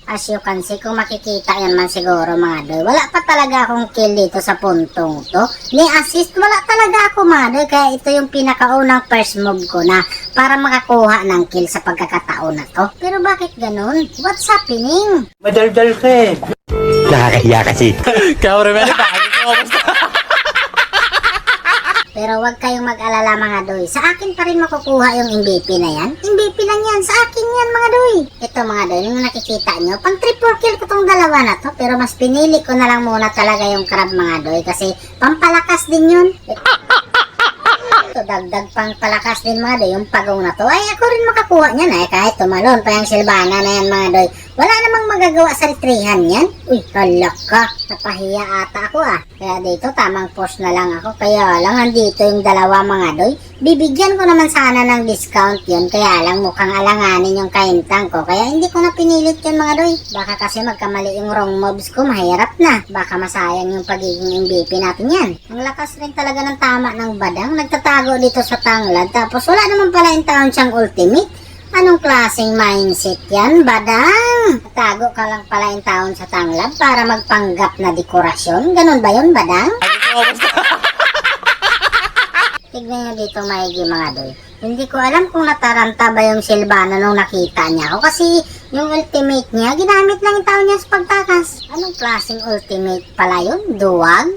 As you can see, kung makikita yan man siguro mga doy, wala pa talaga akong kill dito sa puntong to. Ni assist, wala talaga ako mga doy. Kaya ito yung pinakaunang first move ko na para makakuha ng kill sa pagkakataon na to. Pero bakit ganun? What's happening? Madaldal ka eh. Nakakahiya kasi. Kaya rin bakit mo Pero wag kayong mag-alala mga doy. Sa akin pa rin makukuha yung MVP na yan. MVP lang yan. Sa akin yan mga doy. Ito mga doy, yung nakikita nyo, pang triple kill ko tong dalawa na to. Pero mas pinili ko na lang muna talaga yung crab mga doy. Kasi pampalakas din yun. Ito, dagdag pang palakas din mga doy. Yung pagong na to, ay ako rin makakuha niyan. Ay kahit tumalon pa yung Sylvana na yan mga doy. Wala namang magagawa sa retrihan yan. Uy, hala ka. Napahiya ata ako ah. Kaya dito, tamang post na lang ako. Kaya lang, nandito yung dalawa mga doy. Bibigyan ko naman sana ng discount yun. Kaya lang, mukhang alanganin yung kaintang ko. Kaya hindi ko na pinilit yun mga doy. Baka kasi magkamali yung wrong mobs ko, mahirap na. Baka masayang yung pagiging MVP natin yan. Ang lakas rin talaga ng tama ng badang. Nagtatago dito sa tanglad. Tapos wala naman pala yung taon siyang ultimate. Anong klaseng mindset yan, badang? Tago ka lang pala yung taon sa tanglad para magpanggap na dekorasyon? Ganun ba yun, badang? Tignan nyo dito maigi mga doy. Hindi ko alam kung nataranta ba yung Sylvana nung nakita niya ako. Kasi yung ultimate niya, ginamit lang yung taon niya sa pagtakas. Anong klaseng ultimate pala yun? Duwag?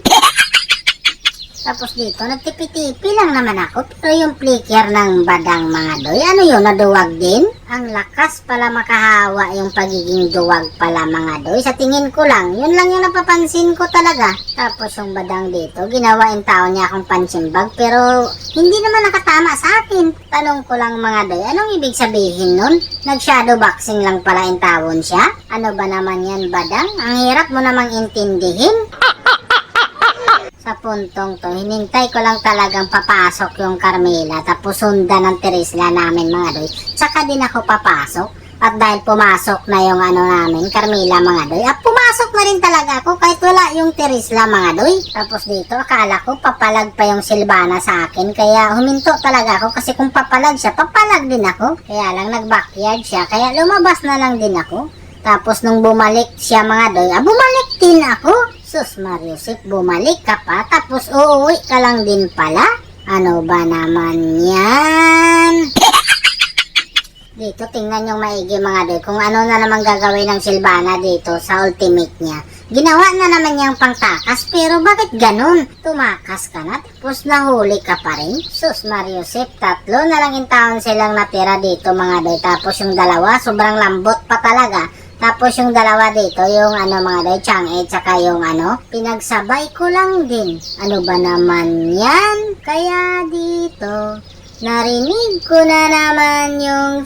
Tapos dito, nagtipi-tipi lang naman ako. Pero yung flicker ng badang mga doy, ano yun, naduwag din? Ang lakas pala makahawa yung pagiging duwag pala mga doy. Sa tingin ko lang, yun lang yung napapansin ko talaga. Tapos yung badang dito, ginawa yung tao niya akong punching bag. Pero hindi naman nakatama sa akin. Tanong ko lang mga doy, anong ibig sabihin nun? Nag-shadow boxing lang pala yung tawon siya? Ano ba naman yan badang? Ang hirap mo namang intindihin. Sa puntong to, hinintay ko lang talagang papasok yung Carmela tapos sundan ng Teresla namin mga doy. Tsaka din ako papasok. At dahil pumasok na yung ano namin, Carmela mga doy, pumasok na rin talaga ako kahit wala yung Teresla mga doy. Tapos dito, akala ko papalag pa yung Sylvana sa akin. Kaya huminto talaga ako kasi kung papalag siya, papalag din ako. Kaya lang nag-backyard siya, kaya lumabas na lang din ako. Tapos nung bumalik siya mga doy, bumalik din ako. Sus Mariusip, bumalik ka pa tapos uuwi ka lang din pala? Ano ba naman yan? Dito tingnan yung maigi mga doy kung ano na naman gagawin ng Sylvana dito sa ultimate niya. Ginawa na naman niyang pangtakas pero bakit ganun? Tumakas ka na tapos nahuli ka pa rin? Sus Mariusip, 3 na lang yung taon silang natira dito mga doy. Tapos yung dalawa sobrang lambot pa talaga. Tapos yung dalawa dito, yung ano mga doy, Chang'e, tsaka yung ano, pinagsabay ko lang din. Ano ba naman yan? Kaya dito, narinig ko na naman yung